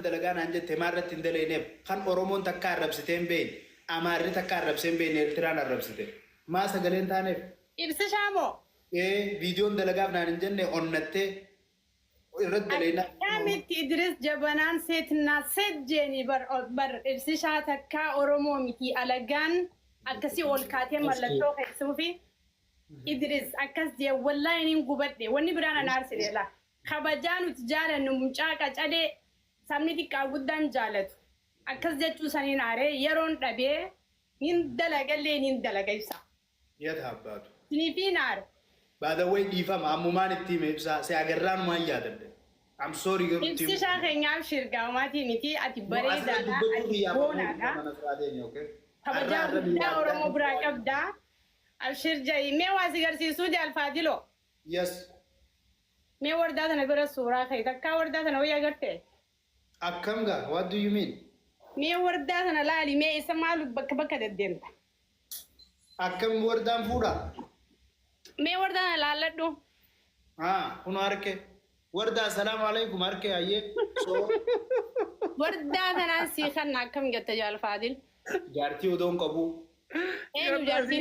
dalagaan anje temarratti indaleene kan Oromoon takka arrabsiteen been Amaarri takka arrabseen been Eertiraan arrabsite maa sagaleen taaneef ibsa shaamo viidiyoon dalagaaf naan hin jenne onnattee irratti daleena Kamit Idris Jabanaan seetina seet jeeni bar ibsi shaa takka Oromoo miti alagaan akkasi ol kaatee mallattoo keessuufi Idris akkas jee wallahi nin gubadhe wanni biraan anaarsideela kabajaan uti jaalannu mucaa qacadee sabni xiqqaa guddaan jaalatu akkas jechuu saniin aaree yeroon dhabee nin dalagallee nin dalaga ibsa yata abbaatu siniifi naar by the way dhiifama ammumaan itti hime ibsa si agarraan maan yaadadde I'm sorry ibsi shaa keenyaaf shirgaamaatii miti ati bareedaadha ati boonaadha kabajaa guddaa Oromoo biraa qabdaa Abshir Jai, me was garsiisuu jaalfaadiloo. Yes. Me wardaa sana bira suuraa ka'e takkaa wardaa sana wayyaa garte. Akkam gaa? What do you mean? Me wardaa sana laali me isa maalu bakka deddeemta. Akkam wardaan fuudhaa? Me wardaa sana laalladhu. Kun harke. Wardaa salaamu alaikum harke ayyee. Wardaa sanaan sii kan akkam jette jaalfaadil. Jaartii odoon qabu. Jaartii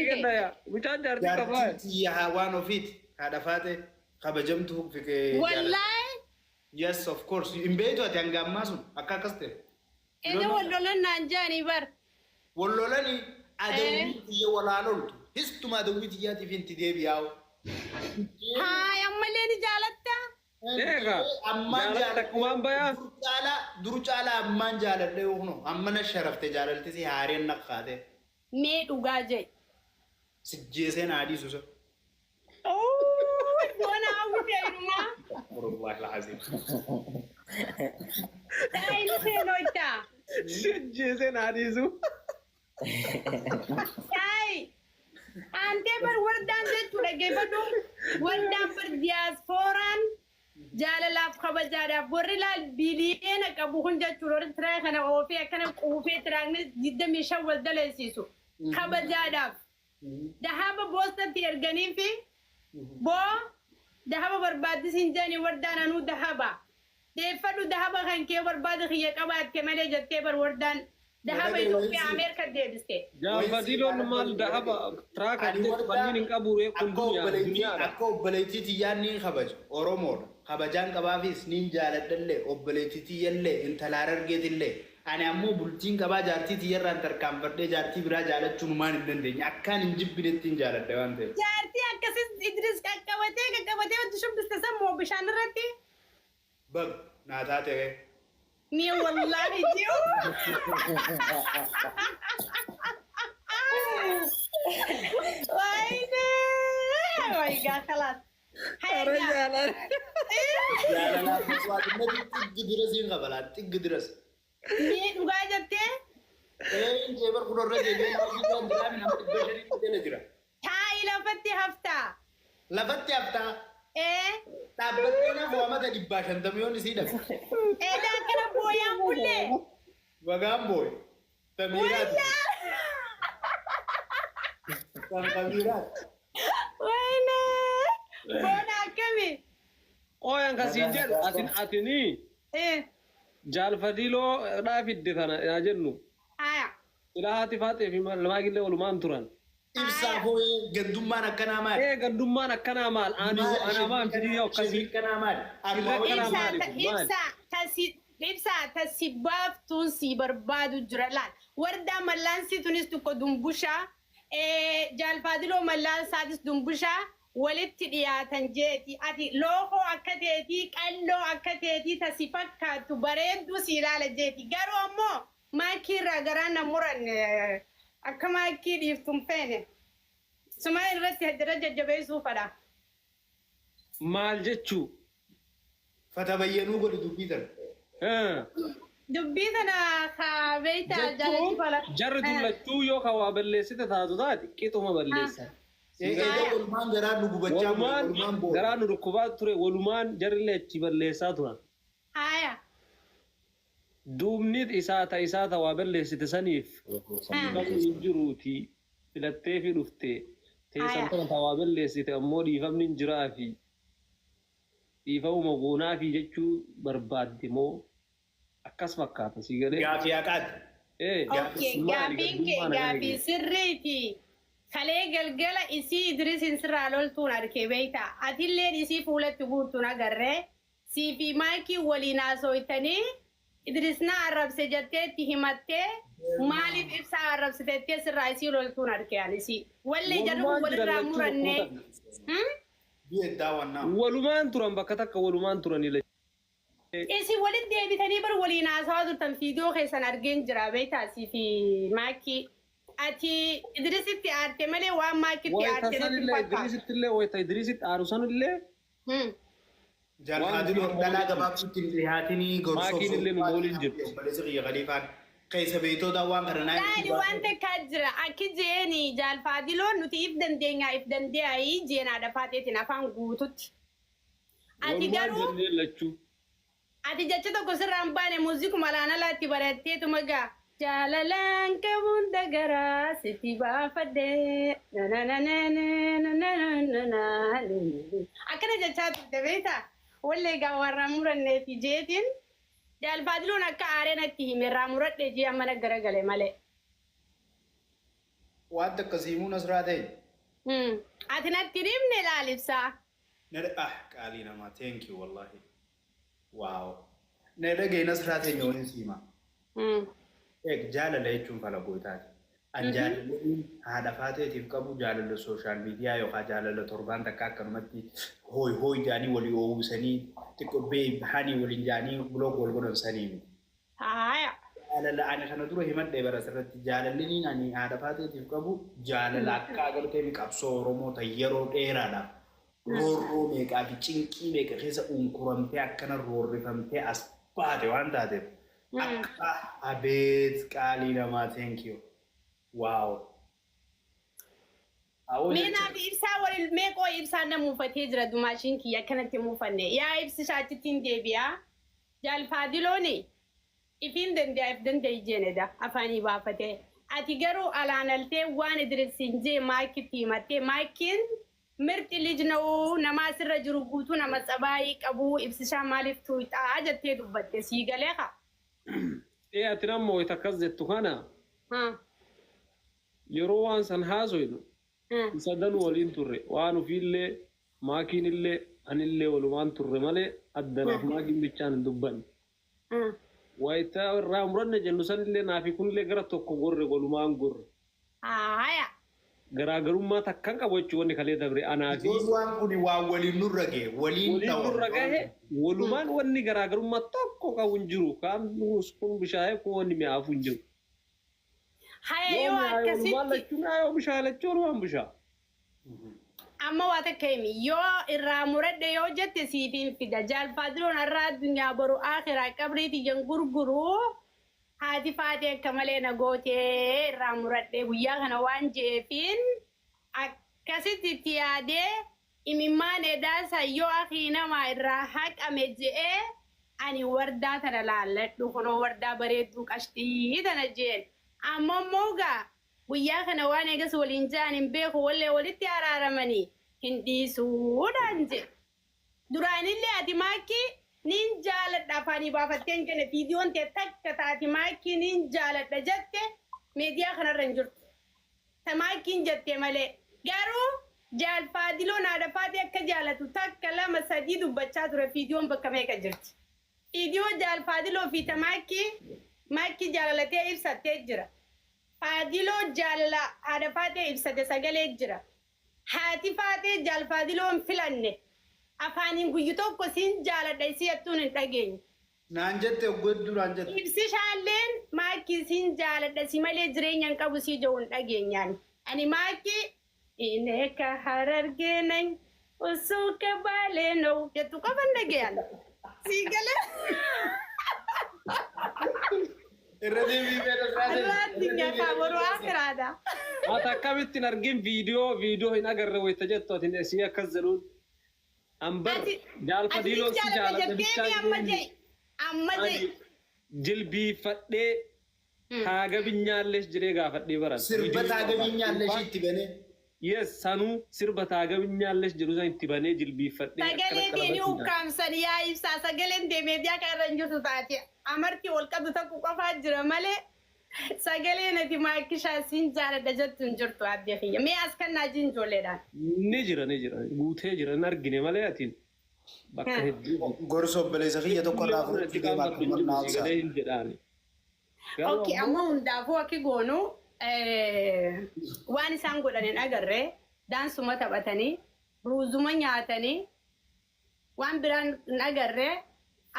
waan ofiit haadha faate kabajamtu fikee. Wallahi. Yes, of course. In beetu ati hanga ammaa sun akka akkas ta'e. Wallolan naan jaanii bar. Wallolani adawwii xiyya walaaloltu. Histuma adawwii xiyyaatiif inti deebi'aawu. Ammallee ni jaalatta. Ammaan jaalladhe. Dur caalaa ammaan jaalladhe huno. Ammana sharafte jaalalti si haareen naqaate. Me dhugaa jee. Sijjeeseen adiisu sa. Bona hawwite inumaa. Wallahi alazim. Daa'ilu seenootaa. Sijjeeseen adiisu. Ante bar wardaan jechuudha geeffadhu. Wardaan bar diyaasfooraan jaalalaaf kabajaadhaaf warri laal biliyeena qabu kun jechuudha warri tiraa kana oofee akkana quufee tiraagni 25 wal daleessisu. Kabajaadhaaf dahaba boostatti erganii fi boo dahaba barbaaddisiin jedhanii wardaan anuu dahaba deeffadhu dahaba kan kee barbaada kiyya qabaatte malee jettee bar wardaan dahaba Itoophiyaa Ameerika deebiste. Jaafadiloon maal dahaba tiraaka wanni hin qaburee kun duniyaadha. Akka obboleettiitii yaadni kabaju Oromoodha. Kabajaan qabaafis niin jaaladhallee obboleettiitii yallee intalaara argeetillee. Ani ammoo bultiin qabaa jaartii tiyyarraan tarkaanfadhee jaartii biraa jaalachuun maan hin dandeenye akkaan hin jibbinetti hin jaaladha waan ta'eef. Jaartii akkasis Idris qaqqabatee wanti shubbiste sammuu bishaan irratti. Bag naa taate. Ni wallahi jiru. Wayne. Waygaa kalaas. Jaalala tiggi dirasiin qabalaa tiggi diras. Ni dhugaa jettee? Jeebar kudurra jeebii nama biraa nama dhibba shanii kudena jira. Taayi lafatti haftaa. Lafatti haftaa. Dhaabbattee na bu'amata 550 yoon isii dhabe. Edaa kana booyaan bullee. Wagaan booy. Tamiiraati. Tamiiraati. Wayne. Boona akkami? Ooyan kasiin jedhu atinii. Jaalfadiloo dhaafidde kana yaa jennu. Ilahaati faatee fi lamaa gillee walumaan turan. Ibsaa hoo'ee gandummaan akkanaa maali? Gandummaan akkanaa maal? Anaamaan fidii akkasii. Akkanaa maali? Ibsaa tasi baaftuun si barbaadu jira laal. Wardaa mallaansi tunis tokko dumbushaa. Jaalfadiloo mallaan dumbushaa. Walitti dhiyaatan jeeti ati lookoo akka teetii qalloo akka teetii tasi fakkaattu bareedduu si ilaala jeeti garuu ammoo maakii irraa garaan na muran akka maakii dhiiftuun feene suma irratti hajjira jajjabeessuu fadha. Maal jechuu? Fata bayyanuu godhu dubbii tana. Dubbii tana beektaa jaalatti fala. Jarri tullachuu yoo kawaa balleessite taatu taati qixuma balleessa. Walumaan garaan nu gubachaa walumaan garaan nu dhukkubaa ture walumaan jarri achi balleessaa turan. Duubni isaa waa balleessite saniif dhiifamni jiruuti filattee fi dhuftee teessan kana waa balleessite ammoo dhiifamni jiraa fi dhiifamuma goonaa fi jechuu barbaadde moo akkas fakkaata si galee. Gaaffii haqaati. Okay, gaaffii sirriiti. Kalee galgala isii Idrisiin sirraa loltuun arkee beekta. Atilleen isii fuulatti guutuun agarree. Siifi maakii waliin haasooytanii Idris na arrabse jetteetti himattee maaliif ibsaa arrabsiteettee sirraa isii loltuun arkee anisii. Wallee jarri walirraa murannee. Walumaan turan bakka takka walumaan turanidha. Isi walitti deebitanii bar waliin haasawaa turtan viidiyoo keessan argeen jira beektaa siifi maakii. Ati Idrisitti aarte malee waan maakitti aarte natti fakkaata. Idrisittillee wayita Idrisitti aaru sanillee. Jaalfaadini dhalaa gabaabsuutti dhihaatinii Maakiin illee nu waliin jirti. Obboleessa kiyya Khaliifaan keessa beektota waan kana naa Laali waan takkaa jira akki jeeni jaalfaadiloon nuti if dandeeyaayii jeenaadha faateetiin afaan guututti. Ati garuu ati jecha tokko sirraan baane muuziquma laana laatti baratteetuma gaa. Jalalan kamun dagara siti bafade na na na na na na na. Akana jachaa turte beekta wallee gaa warra muranne fi jeetiin jaalfaadiloon akka aareenatti himerraa muradhe jee amma garagale malee. waan akkasii muun asirraa ta'e. Ati natti dhimne laalibsaa. Qaalii namaa thank you wallahi. Waaw. Na dhageen asirraa ta'e nyoonni siima. Jaalala jechuun fala gootaati. An jaalalli haadha faateetiif qabu jaalala sooshaal miidiyaa yookaan jaalala torbaan takka akkanumatti hooy jaanii walii oowwisanii xiqqoo bahanii waliin jaanii buloog wal godhansanii miti. Jaalala ani kana dura himadhee bara asirratti jaalalli ani haadha faateetiif qabu jaalala akka agartee qabsoo Oromoota yeroo dheeraadhaaf roorroo meeqaa fi cinqii meeqa keessa unkuramtee akkana roorrifamtee as baate waan taateef. Abet qaalii namaa thank you. Wow. Mina ibsaa waliin meeqoo ibsaa na muufatee jira dumaashiin kiyya akkanatti muufanne. Yaa ibsi shaachittiin deebi'aa. Jaalfaadilooni ifiin danda'a danda'ii jeenedha afaanii baafatee. Ati garuu alaanaltee waan Idrisiin jee maakitti himattee maakiin mirti lijna'uu namaa sirra jiru guutuu nama tsabaayii qabuu ibsishaa maaliif tuuxaa jettee dubbatte sii galee haa. Ati nammoo akkas jettu kana yeroo waan san haasoynu isa danuu waliin turre waan ofiillee maakiinillee anillee walumaan turre malee addanaaf maakiin bichaan hin dubbanne. Wayita irraa muranne jennu sanillee naafi kunillee gara tokko gorre walumaan gorre. Garaagarummaa takkan qabu jechuun wanni kalee dabre anaafi. Waan kun waan waliin nurra ga'e waliin nurra ga'e walumaan wanni garaagarummaa tokko qabu hin jiru kaan kun bishaayee kun wanni mi'aafu hin jiru. Yoo akkasitti. Yoo bishaa lachuun waan bishaa. Amma waa takka himi yoo irraa muradhe yoo jette siitiin fida jaalfaadiloon irraa addunyaa boru akhiraa qabriiti jan gurguruu. Haati faatee akka malee na gootee irraa muradhee guyyaa kana waan jeefiin akkasitti itti yaadee imimmaan edaasa yoo akii namaa irraa haqame je'ee ani wardaa tana laalladhu kunoo wardaa bareedduu qashtii tana jeen. Amma moogaa guyyaa kana waan eegas waliin ja'an hin beeku wallee walitti araaramanii hin dhiisuudhaan je. Duraanillee ati maakkii nin jaaladha afaanii baafatteen kenne viidiyoon ta'e takka taati maakkii nin jaaladha jette miidiyaa kanarra hin jirtu. Ta maakkiin jette malee garuu jaalfaadiloon haadha faatee akka jaalatu takka lama sadii dubbachaa ture viidiyoon bakka meeqa jirti. Viidiyoo jaalfaadiloo fi ta maakkii jaalalatee ibsattee jira. Faadiloo jaalala haadha faatee ibsate sagalee jira. Haati faatee jaalfaadiloon filanne. Afaaniin guyyu tokko siin jaaladha isii hattuun hin dhageenye. Naan jette godhu naan jette. Ibsi shaalleen maakkii siin jaaladha si malee jireenya hin qabu sii jiru hin dhageenyaan. Ani maakkii inni ka harargee nañ osoo ka baalee noo jettu qofa hin dhageenye. Sii galee. Irra deebii beela siraate. Irraatti nyaata boruu akiraadha. Ati akkamittiin argin viidiyoo hin agarre wayita jettu ati si akkas jedhuun. Ambar jaalfaadiloon si jaalata bichaa amma jilbiifadhee haaga binyaallees jiree gaafadhee barata. Sirba haaga binyaallees itti galee. Yes, sanuu sirba taagaminyaalles jiru san itti banee jilbiiffadhee sagalee deemee ukkaamsan yaa ibsaa sagaleen deemee biyaa kan irra hin jirtu taate amartii ol qabdu tokko qofaa jira malee sagalee nati maakkishaa siin jaaladha jettu hin jirtu addee kiyya mee as kan naajiin ijoolleedhaan. Ni jira guutee jira hin argine malee atiin bakka hedduu. Gorsa obboleessa kiyya tokko irraa fuudhatti deemaa kan naamsa. Okay, amma hundaafuu akki goonu waan isaan godhan hin agarree daansuma taphatanii ruuzuma nyaatanii waan biraan hin agarree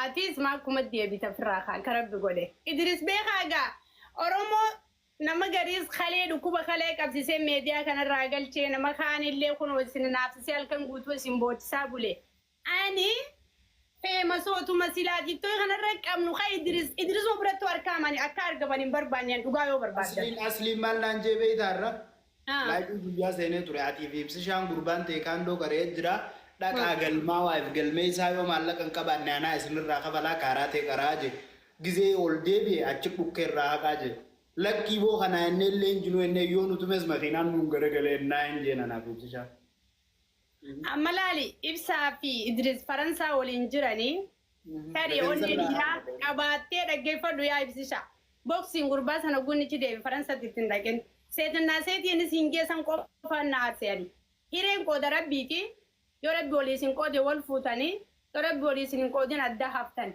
atis maakuma deebita firraa kan rabbi godhe. Idris beekaa gaa Oromoo nama gariis kalee dhukkuba kalee qabsisee meediyaa kanarraa galchee nama kaanillee kun isin naafsisee halkan guutuu isin boochisaa bule. Ani feemasootuma silaa jittoo kanarra qabnu kaa Idris biratti harkaamani akka argaman hin barbaanne dhugaa yoo barbaadan. Asliin maal naan jee beeytaarra. Laayiduu guyyaa seenee ture ati fi ibsishaan gurbaan teekaandoo garee jira. Dhaqaa galmaa waa'eef galmee isaa yoo maallaqa hin qabaanne anaa isinirraa kabalaa kaaraa ta'e qaraa je. Gizee ol deebi'e achi dhukkee irraa haqaa je. Lakkii boo kana inni illee injinuu inni yoo nutumes makiinaan nuun garagalee innaa hin jeen anaaf ibsishaan. Amma laali ibsaa fi Idris Faransaa waliin jiranii tarii onnee dhiiraa qabaattee dhaggeeffadhu yaa ibsisha. Boksiin gurbaa sana gunnichi deebi Faransaatti ittiin dhaqin. Seetinnaa seetiinis hin geessan qofaan na aarseeni. Hireen qooda rabbiiti yoo rabbi walii isin qoode wal fuutanii yoo rabbi walii isin hin qoodin adda haftan.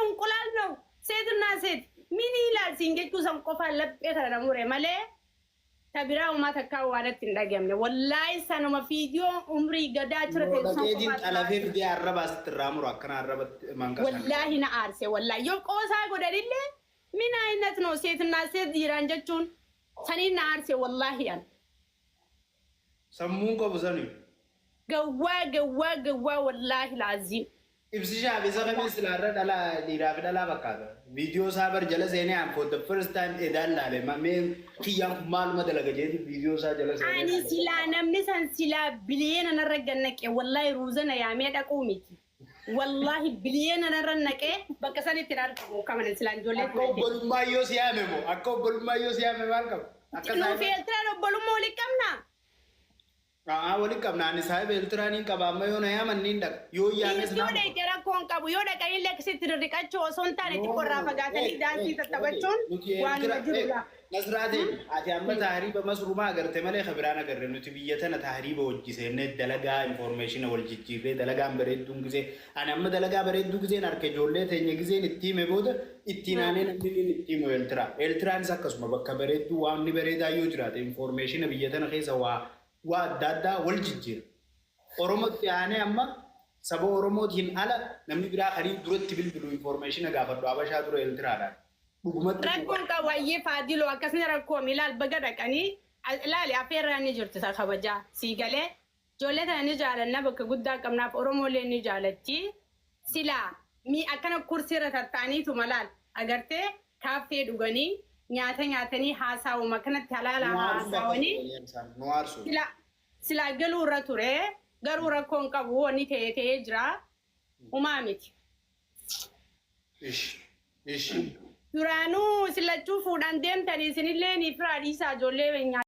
Unqulaal noo seetinnaa seeti mini ilaalsiin jechuu san qofaan laphee kana mure malee tabiraa uumaa takkaa waan ittiin dhagamne. Wallaahi sanuma fiidiyoo umrii gadaa jira teessoon qofaa. Dhaqeetiin xalafee fidee arraba asitti irraa muru akkana arraba manqasa. Wallaahi na aarse wallaahi yoo qoosaa godhanillee mina innat noo seetinnaa seet jiraan jechuun saniin na aarse wallaahi an. Sammuun qabu sanii. Gawwaa wallaahi laaziim. Ibsishaa fi sakamee silaarra dhalaa dhiiraa fi dhalaa fakkaata. Viidiyoo isaa bar jala seenee aan for the first time edaan laale mamee kiyyaan kun maaluma dalaga jeeti viidiyoo isaa jala seenee. Ani silaa namni san silaa biliyeena narra gannaqee wallaahi ruuzana yaamee dhaquu miti. Wallaahi biliyeena narra naqee bakka sanitti argamu kamana silaan ijoollee. Akka obbolummaa yoo si yaame moo akka obbolummaa yoo si yaame maal qabu? Nuuf eeltiraan obbolummaa waliin qabnaa. Waliin qabna ani saayib eeltiraaniin qaba amma yoo na yaaman niin dhaqa yoo yaames yoo dheedhe rakkoon qabu yoo dhaqanii leeksitti rirriqachuu osoo hin taane xiqqoorraa fagaatanii daansii tattabachuun waan jirudha. Nasraatiin ati amma tahriiba masrumaa agarte malee kabiraan agarre nuti biyya tana tahriiba hojjisee dalagaa infoormeeshina wal jijjiirree dalagaan bareedduun gisee ani amma dalagaa bareedduu giseen harka ijoollee teenya giseen itti hime booda ittiin aanee namni itti himu eeltiraa. Eeltiraanis akkasuma bakka bareedduu waan ni bareedaa yoo jiraate infoormeeshina biyya tana keessa waa adda addaa wal jijjiira. Oromootti aanee amma saba Oromootiin ala namni biraa hariif duratti bilbilu infoormeeshina gaafadhu Habashaa dura eeltiraadhaan. Rakkoon qabaayee faadiloo akkasuma rakkoo milaal baga dhaqanii ilaali affeerraa ni jirtu isa kabajaa sii galee ijoollee tana ni jaalanna bakka guddaa qabnaaf Oromoolee ni jaalatti silaa mi akkana kursiirra tattaaniitu malaal agartee kaaffee dhuganii nyaata nyaatanii haasaawuma kanatti halaala haasaawanii silaa galuu irra ture garuu rakkoon qabu wanni ta'ee jira umaa miti. Duraanuu silachuu fuudhan deemtanii isinillee ni firaa dhiisaa ijoollee